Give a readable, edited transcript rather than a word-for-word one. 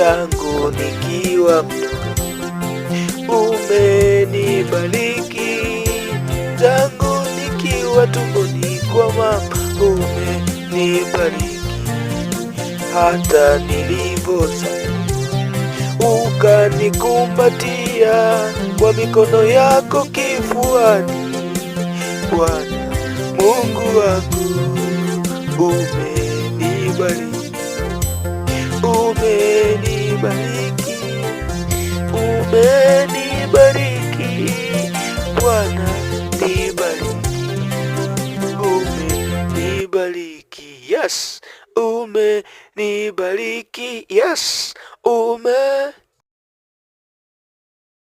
tangu nikiwa mdogo. Umenibariki tangu nikiwa tumboni kwa mama. Umenibariki hata nilipozaliwa, ukanikumbatia kwa mikono yako kifuani. Bwana Mungu wangu, umenibariki, umenibariki, umenibariki. Bwana nibariki, umenibariki. Yes, umenibariki. Yes,